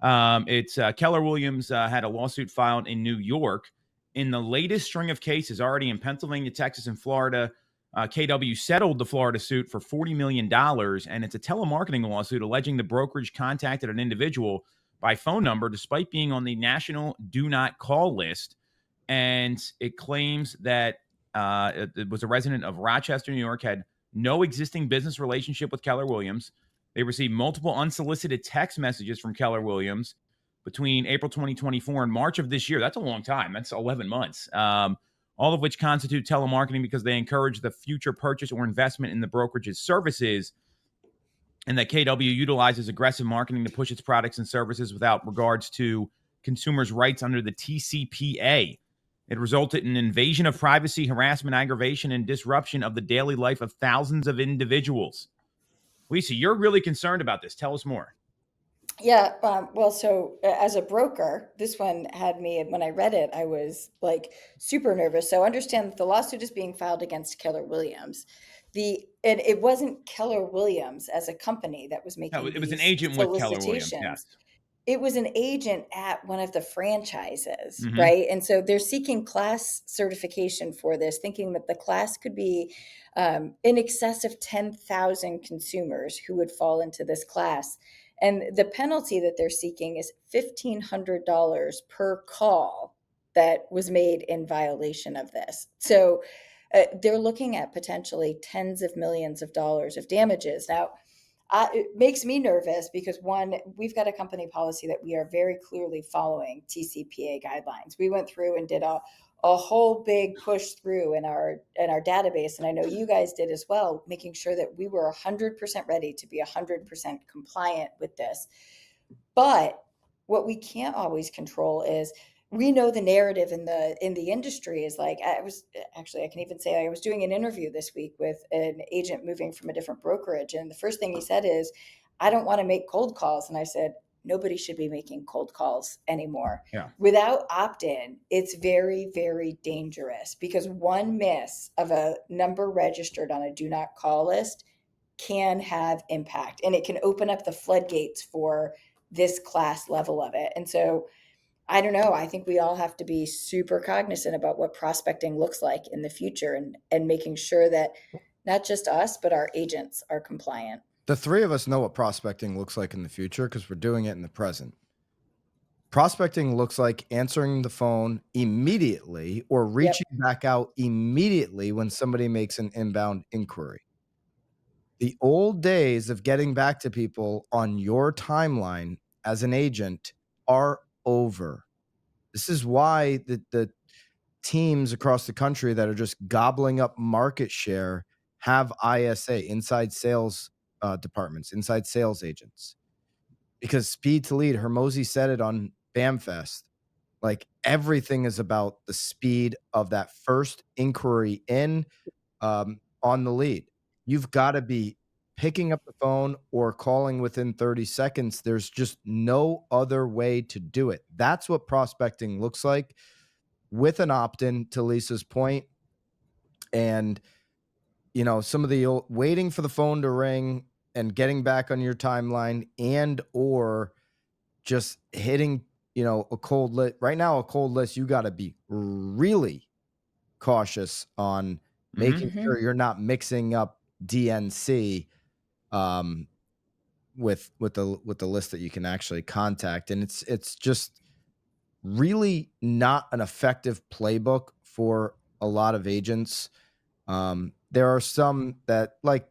It's Keller Williams had a lawsuit filed in New York. In the latest string of cases already in Pennsylvania, Texas, and Florida, KW settled the Florida suit for $40 million, and it's a telemarketing lawsuit alleging the brokerage contacted an individual by phone number despite being on the national do not call list. And it claims that it was a resident of Rochester, New York, had no existing business relationship with Keller Williams. They received multiple unsolicited text messages from Keller Williams between April 2024 and March of this year. That's a long time. That's 11 months. All of which constitute telemarketing because they encourage the future purchase or investment in the brokerage's services, and that KW utilizes aggressive marketing to push its products and services without regards to consumers' rights under the TCPA. It resulted in invasion of privacy, harassment, aggravation, and disruption of the daily life of thousands of individuals. Lisa, you're really concerned about this. Tell us more. Yeah, well, so as a broker, this one had me, when I read it, I was like super nervous. So understand that the lawsuit is being filed against Keller Williams. And it wasn't Keller Williams as a company that was making No, it was an these agent with Keller Williams. solicitations. Yes. It was an agent at one of the franchises, Mhm. right? And so they're seeking class certification for this, thinking that the class could be in excess of 10,000 consumers who would fall into this class. And the penalty that they're seeking is $1,500 per call that was made in violation of this. So they're looking at potentially tens of millions of dollars of damages. Now, it makes me nervous because, one, we've got a company policy that we are very clearly following TCPA guidelines. We went through and did a whole big push through in our database, and I know you guys did as well, making sure that we were 100% ready to be 100% compliant with this. But what we can't always control is, we know the narrative in the industry is like, I can even say I was doing an interview this week with an agent moving from a different brokerage, and the first thing he said is, I don't want to make cold calls. And I said, nobody should be making cold calls anymore. Yeah. Without opt-in, it's very, very dangerous, because one miss of a number registered on a do not call list can have impact, and it can open up the floodgates for this class level of it. And so I don't know. I think we all have to be super cognizant about what prospecting looks like in the future, and making sure that not just us, but our agents are compliant. The three of us know what prospecting looks like in the future because we're doing it in the present. Prospecting looks like answering the phone immediately or reaching back out immediately when somebody makes an inbound inquiry. The old days of getting back to people on your timeline as an agent are over. This is why the teams across the country that are just gobbling up market share have ISA, inside sales departments, inside sales agents. Because speed to lead, Hermosi said it on BAMFest, like everything is about the speed of that first inquiry in on the lead. You've got to be picking up the phone or calling within 30 seconds. There's just no other way to do it. That's what prospecting looks like with an opt-in, to Lisa's point. And, some of the old, waiting for the phone to ring and getting back on your timeline, and or just hitting, a cold list. Right now, a cold list, you got to be really cautious on making sure you're not mixing up DNC with the list that you can actually contact. And it's just really not an effective playbook for a lot of agents. There are some that, like,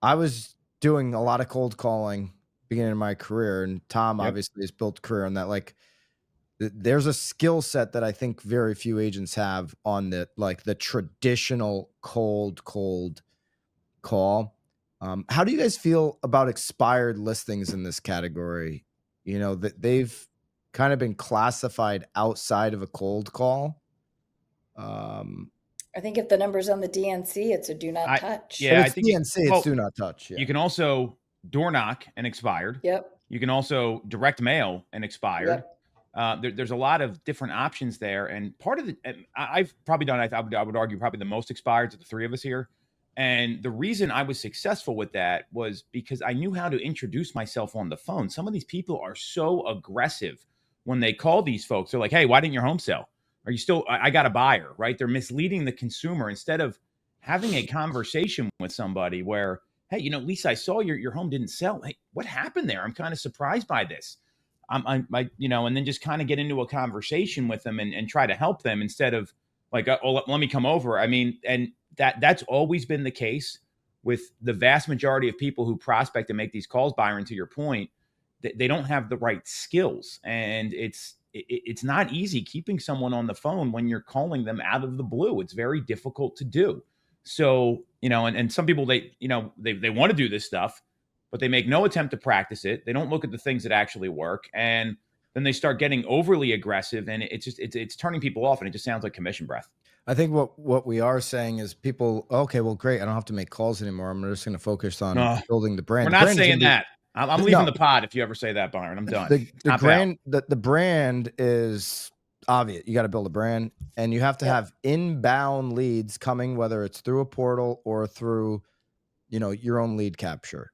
I was doing a lot of cold calling beginning of my career, and Tom obviously has built a career on that. Like, there's a skill set that I think very few agents have on the traditional cold call. How do you guys feel about expired listings in this category? That they've kind of been classified outside of a cold call. I think if the number's on the DNC, it's a do not touch. Yeah, I think DNC, it's do not touch. Yeah. You can also door knock and expired. Yep. You can also direct mail and expired. Yep. There's a lot of different options there, and part of I've probably done. I would argue probably the most expired of the three of us here. And the reason I was successful with that was because I knew how to introduce myself on the phone. Some of these people are so aggressive when they call these folks. They're like, hey, why didn't your home sell? Are you still, I got a buyer, right? They're misleading the consumer instead of having a conversation with somebody where, hey, Lisa, I saw your home didn't sell. Hey, what happened there? I'm kind of surprised by this. And then just kind of get into a conversation with them and try to help them instead of like, oh, let me come over. I mean, and that's always been the case with the vast majority of people who prospect and make these calls, Byron, to your point, they don't have the right skills. And it's not easy keeping someone on the phone when you're calling them out of the blue. It's very difficult to do. So, and some people, they want to do this stuff, but they make no attempt to practice it. They don't look at the things that actually work. And then they start getting overly aggressive, and it's turning people off, and it just sounds like commission breath. I think what we are saying is people, okay, well, great. I don't have to make calls anymore. I'm just going to focus on building the brand. We're not saying that. I'm leaving the pod if you ever say that, Byron. I'm done. The brand is obvious. You got to build a brand, and you have to have inbound leads coming, whether it's through a portal or through, your own lead capture.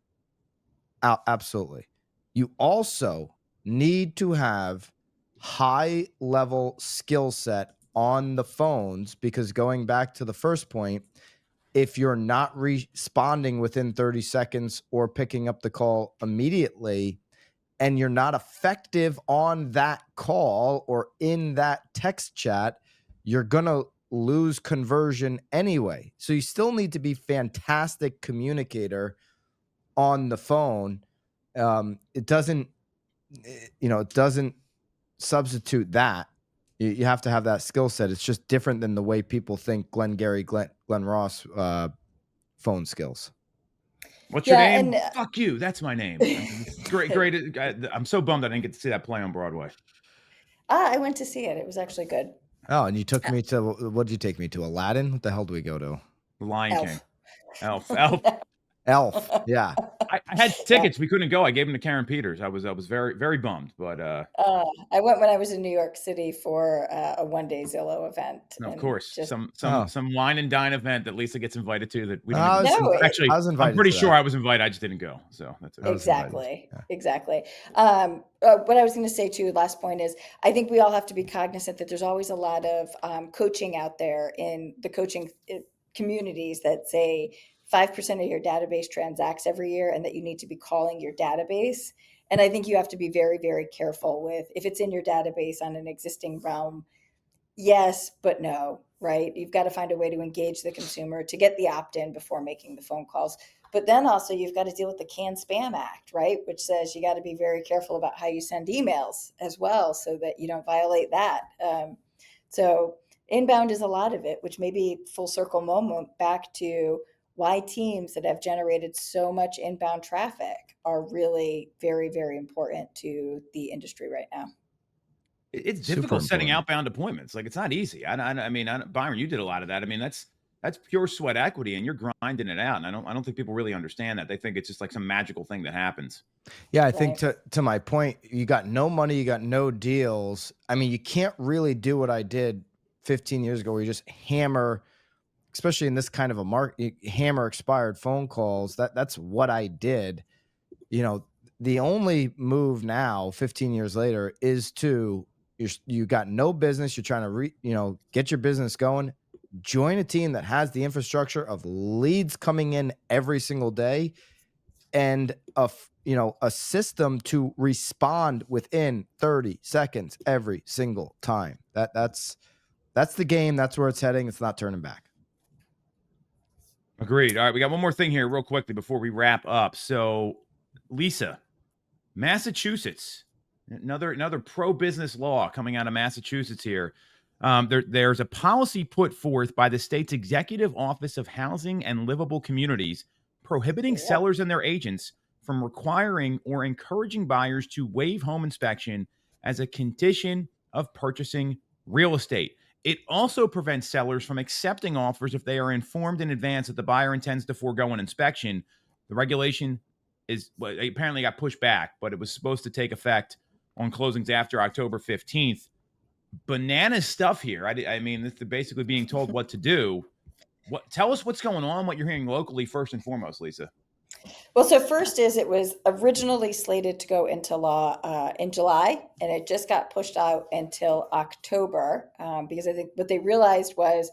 Absolutely. You also need to have high level skill set on the phones, because going back to the first point, if you're not responding within 30 seconds or picking up the call immediately, and you're not effective on that call or in that text chat, you're going to lose conversion anyway. So you still need to be fantastic communicator on the phone. It doesn't substitute that. You have to have that skill set. It's just different than the way people think Glenn Ross phone skills. What's your name? Fuck you. That's my name. Great. I'm so bummed I didn't get to see that play on Broadway. I went to see it. It was actually good. Oh, and you took me to, what did you take me to? Aladdin? What the hell do we go to? The Lion King. Elf. Elf. Yeah. I had tickets. We couldn't go. I gave them to Karen Peters. I was very, very bummed, but I went when I was in New York City for a one-day Zillow event. Of course, some wine and dine event that Lisa gets invited to that we don't I actually. I was invited. I'm pretty sure I was invited. I just didn't go. So that's exactly. What I was going to say too, last point is, I think we all have to be cognizant that there's always a lot of coaching out there in the coaching communities that say 5% of your database transacts every year, and that you need to be calling your database. And I think you have to be very, very careful with, if it's in your database on an existing realm, yes, but no, right? You've got to find a way to engage the consumer to get the opt-in before making the phone calls. But then also you've got to deal with the Can Spam Act, right? Which says you got to be very careful about how you send emails as well, so that you don't violate that. So inbound is a lot of it, which may be full circle moment back to why teams that have generated so much inbound traffic are really very, very important to the industry right now. It's difficult setting outbound appointments. Like, it's not easy. I mean, Byron, you did a lot of that. I mean, that's pure sweat equity, and you're grinding it out. And I don't think people really understand that. They think it's just like some magical thing that happens. Yeah, I think to my point, you got no money, you got no deals. I mean, you can't really do what I did 15 years ago, where you just hammer, especially in this kind of a market, hammer expired phone calls. That's what I did. The only move now, 15 years later, is to, you got no business. You're trying to get your business going. Join a team that has the infrastructure of leads coming in every single day, and a system to respond within 30 seconds every single time. That's the game. That's where it's heading. It's not turning back. Agreed. All right, we got one more thing here real quickly before we wrap up. So, Lisa, Massachusetts, another pro-business law coming out of Massachusetts here. There's a policy put forth by the state's Executive Office of Housing and Livable Communities prohibiting sellers and their agents from requiring or encouraging buyers to waive home inspection as a condition of purchasing real estate. It also prevents sellers from accepting offers if they are informed in advance that the buyer intends to forego an inspection. The regulation apparently got pushed back, but it was supposed to take effect on closings after October 15th. Banana stuff here. I mean, they're basically being told what to do. Tell us what's going on, what you're hearing locally first and foremost, Lisa. Well, so first is it was originally slated to go into law in July, and it just got pushed out until October because I think what they realized was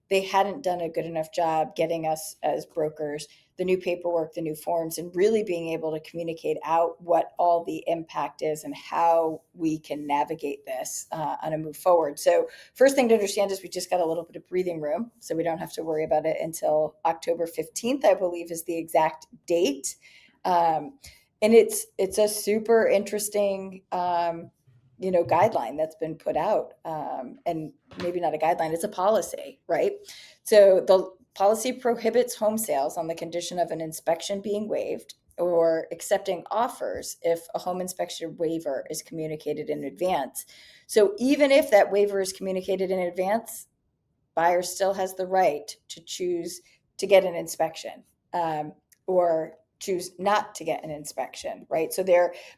they hadn't done a good enough job getting us as brokers the new paperwork, the new forms, and really being able to communicate out what all the impact is and how we can navigate this on a move forward. So first thing to understand is we just got a little bit of breathing room, so we don't have to worry about it until October 15th, I believe is the exact date. And it's a super interesting guideline that's been put out, and maybe not a guideline, it's a policy, right? So the policy prohibits home sales on the condition of an inspection being waived or accepting offers if a home inspection waiver is communicated in advance. So even if that waiver is communicated in advance, buyer still has the right to choose to get an inspection, or choose not to get an inspection, right? So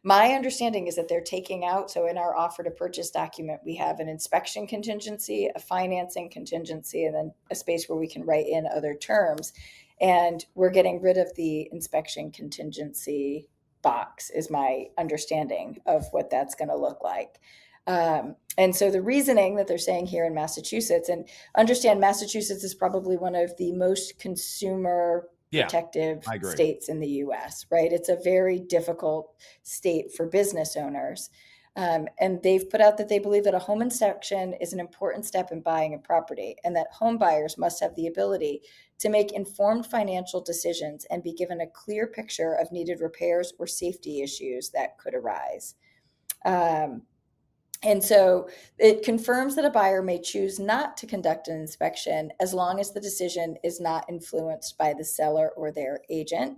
my understanding is that they're taking out, so in our offer to purchase document, we have an inspection contingency, a financing contingency, and then a space where we can write in other terms. And we're getting rid of the inspection contingency box, is my understanding of what that's going to look like. And so the reasoning that they're saying here in Massachusetts, and understand Massachusetts is probably one of the most consumer protective states in the US, right? It's a very difficult state for business owners. And they've put out that they believe that a home inspection is an important step in buying a property, and that home buyers must have the ability to make informed financial decisions and be given a clear picture of needed repairs or safety issues that could arise. And so it confirms that a buyer may choose not to conduct an inspection as long as the decision is not influenced by the seller or their agent.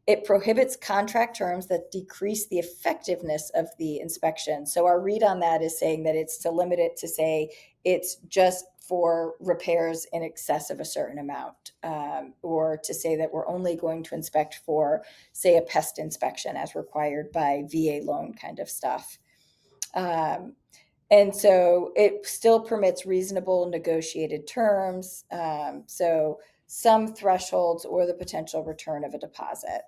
It prohibits contract terms that decrease the effectiveness of the inspection. So our read on that is saying that it's to limit it to say it's just for repairs in excess of a certain amount, or to say that we're only going to inspect for, say, a pest inspection as required by VA loan kind of stuff. And so it still permits reasonable negotiated terms. So some thresholds or the potential return of a deposit.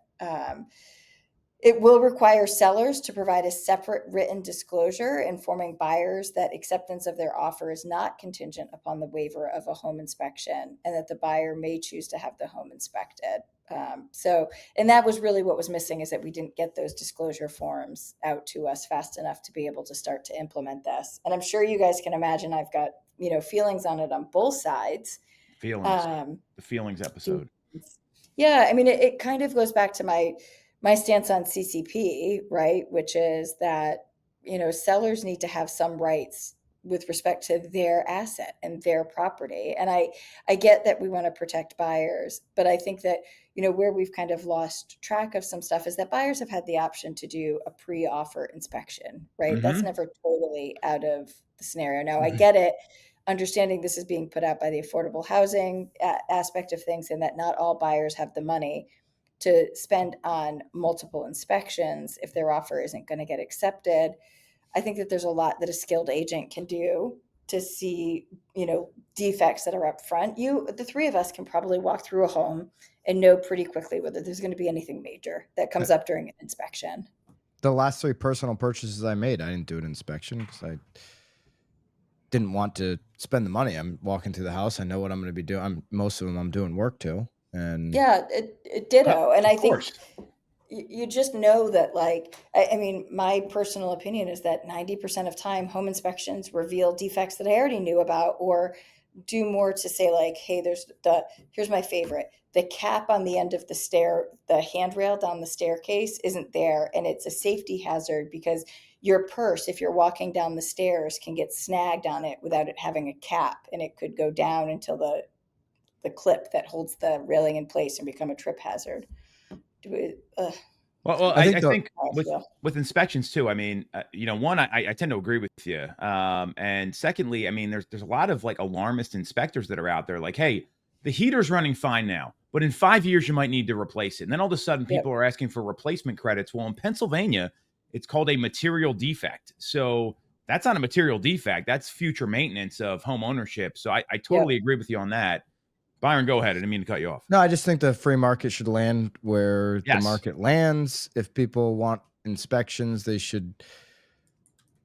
It will require sellers to provide a separate written disclosure informing buyers that acceptance of their offer is not contingent upon the waiver of a home inspection, and that the buyer may choose to have the home inspected. And that was really what was missing, is that we didn't get those disclosure forms out to us fast enough to be able to start to implement this. And I'm sure you guys can imagine I've got, feelings on it on both sides. The feelings episode. Yeah. I mean, it kind of goes back to my stance on CCP, right? Which is that, sellers need to have some rights with respect to their asset and their property. And I get that we want to protect buyers, but I think that, where we've kind of lost track of some stuff is that buyers have had the option to do a pre-offer inspection, right? Mm-hmm. That's never totally out of the scenario. Now, I get it, understanding this is being put out by the affordable housing aspect of things, and that not all buyers have the money to spend on multiple inspections if their offer isn't going to get accepted. I think that there's a lot that a skilled agent can do to see, defects that are up front. The three of us can probably walk through a home and know pretty quickly whether there's going to be anything major that comes up during an inspection. The last 3 personal purchases I made, I didn't do an inspection because I didn't want to spend the money. I'm walking through the house. I know what I'm going to be doing. Most of them I'm doing work to. And yeah, it ditto. And I think you just know that, like, I mean, my personal opinion is that 90% of time home inspections reveal defects that I already knew about, or do more to say, like, hey, here's my favorite. The cap on the end of the handrail down the staircase isn't there. And it's a safety hazard because your purse, if you're walking down the stairs, can get snagged on it without it having a cap, and it could go down until the clip that holds the railing in place and become a trip hazard. Well, I think with inspections too, I mean, one, I tend to agree with you. And secondly, I mean, there's a lot of like alarmist inspectors that are out there like, hey, the heater's running fine now, but in 5 years you might need to replace it. And then all of a sudden people are asking for replacement credits. Well, in Pennsylvania, it's called a material defect. So that's not a material defect. That's future maintenance of home ownership. So I totally agree with you on that. Byron, go ahead. I didn't mean to cut you off. No, I just think the free market should land where Yes. the market lands. If people want inspections, they should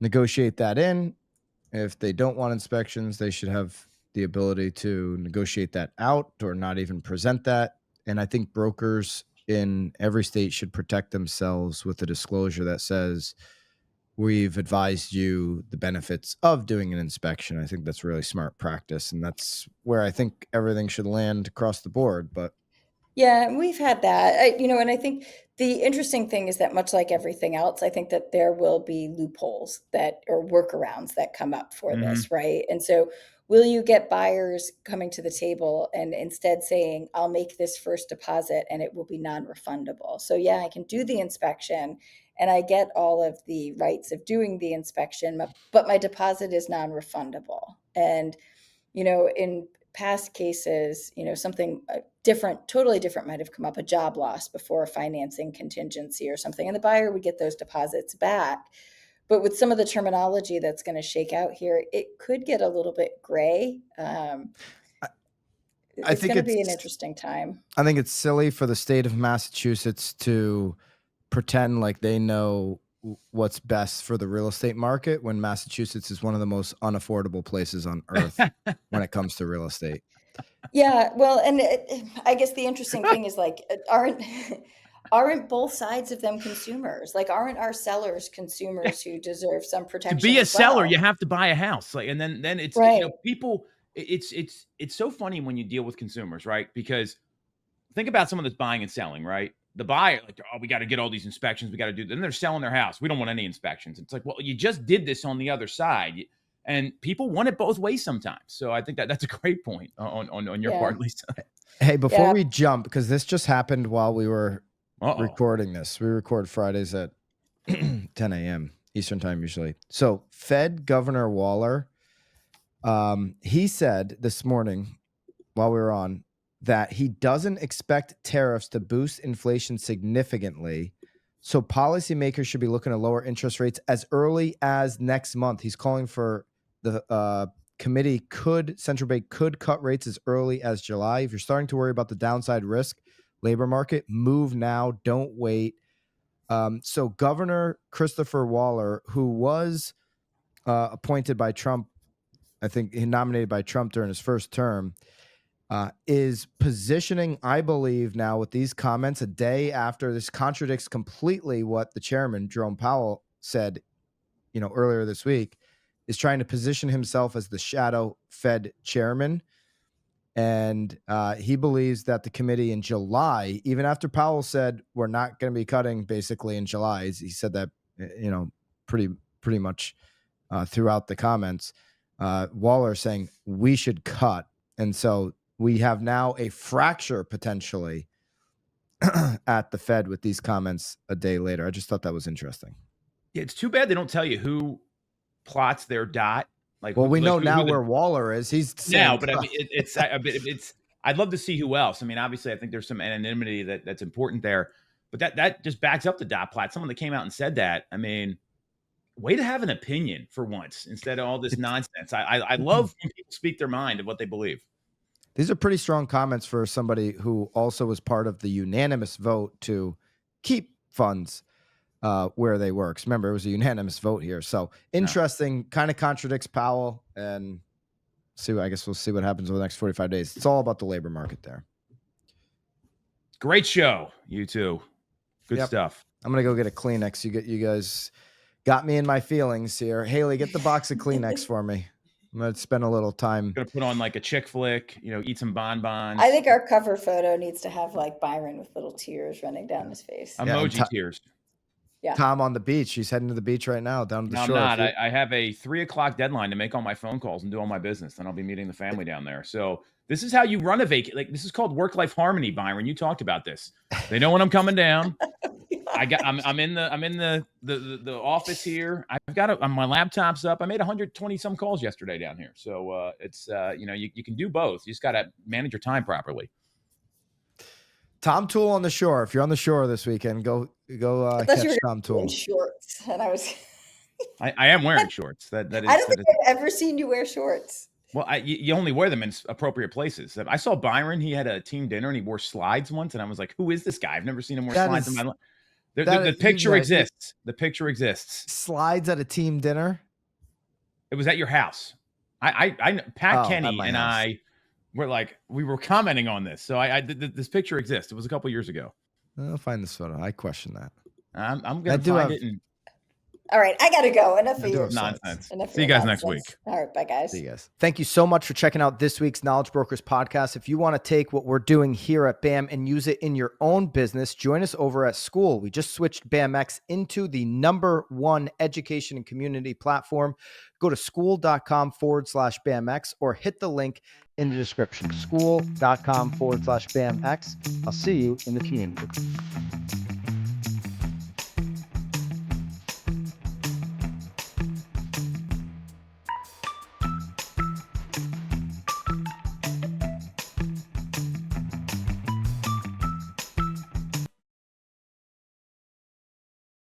negotiate that in. If they don't want inspections, they should have the ability to negotiate that out or not even present that. And I think brokers in every state should protect themselves with a disclosure that says, we've advised you the benefits of doing an inspection. I think that's really smart practice. And that's where I think everything should land across the board. But Yeah, and we've had that. And I think the interesting thing is that much like everything else, I think that there will be loopholes that or workarounds that come up for this, right? And so will you get buyers coming to the table and instead saying, I'll make this first deposit and it will be non-refundable? So yeah, I can do the inspection and I get all of the rights of doing the inspection, but my deposit is non-refundable. And in past cases, something different, totally different might have come up, a job loss before a financing contingency or something, and the buyer would get those deposits back. But with some of the terminology that's going to shake out here, it could get a little bit gray. It's going to be an interesting time. I think it's silly for the state of Massachusetts to pretend like they know what's best for the real estate market when Massachusetts is one of the most unaffordable places on earth when it comes to real estate. Yeah, well, and I guess the interesting thing is like, aren't both sides of them consumers? Like, aren't our sellers consumers who deserve some protection? To be a as seller, well? you have to buy a house. Like, and then it's Right. people. It's so funny when you deal with consumers, right? Because think about someone that's buying and selling, right? The buyer, like, oh, we got to get all these inspections. We got to do. Then they're selling their house. We don't want any inspections. It's like, well, you just did this on the other side, and people want it both ways sometimes. So I think that's a great point on your part, Lisa. Hey, before we jump, because this just happened while we were recording this. We record Fridays at 10 a.m. Eastern time usually. So Fed Governor Waller, he said this morning while we were on that he doesn't expect tariffs to boost inflation significantly. So policymakers should be looking at lower interest rates as early as next month. He's calling for the central bank could cut rates as early as July. If you're starting to worry about the downside risk, labor market, move now, don't wait. So Governor Christopher Waller, who was appointed by Trump, I think he nominated by Trump during his first term, is positioning, I believe now with these comments a day after this contradicts completely what the chairman, Jerome Powell, said, earlier this week, is trying to position himself as the shadow Fed chairman. And he believes that the committee in July, even after Powell said we're not going to be cutting basically in July, he said that, pretty much throughout the comments, Waller saying we should cut. And so we have now a fracture potentially at the Fed with these comments a day later. I just thought that was interesting. Yeah, it's too bad they don't tell you who plots their dot. Like, well, we know now where Waller is. He's now, but I mean, it's. I'd love to see who else. I mean, obviously, I think there's some anonymity that's important there, but that just backs up the dot plot. Someone that came out and said that. I mean, way to have an opinion for once instead of all this nonsense. I love when people speak their mind of what they believe. These are pretty strong comments for somebody who also was part of the unanimous vote to keep funds where they work. Remember, it was a unanimous vote here. So interesting, kind of contradicts Powell, and I guess we'll see what happens over the next 45 days. It's all about the labor market there. Great show, you two. Good stuff. I'm going to go get a Kleenex. You guys got me in my feelings here. Haley, get the box of Kleenex for me. I'm going to spend a little time. Going to put on like a chick flick, eat some bonbons. I think our cover photo needs to have like Byron with little tears running down his face. Emoji tears. Yeah. Tom on the beach. He's heading to the beach right now, down to the shore. I'm not. I have a 3:00 deadline to make all my phone calls and do all my business. Then I'll be meeting the family down there. So this is how you run a vacation. Like, this is called work-life harmony, Byron. You talked about this. They know when I'm coming down. I'm in the office here. I've got my laptop's up. I made 120 some calls yesterday down here. So it's you can do both. You just got to manage your time properly. Tom Toole on the shore. If you're on the shore this weekend, go catch Tom Toole. In shorts, and I was. I am wearing shorts. That is. I don't think I've ever seen you wear shorts. Well, you only wear them in appropriate places. I saw Byron. He had a team dinner and he wore slides once, and I was like, "Who is this guy? I've never seen him wear slides in my life." The picture exists. The picture exists. Slides at a team dinner. It was at your house. Pat Kenny and house. I were like, we were commenting on this. So this picture exists. It was a couple years ago. I'll find this photo. I question that. I'm gonna find it. All right, I gotta go. Enough of your nonsense. See you guys next week. All right, bye guys. See you guys. Thank you so much for checking out this week's Knowledge Brokers podcast. If you want to take what we're doing here at BAM and use it in your own business, join us over at School. We just switched BAMX into the #1 education and community platform. Go to school.com/BAMX or hit the link in the description. School.com/BAMX. I'll see you in the community.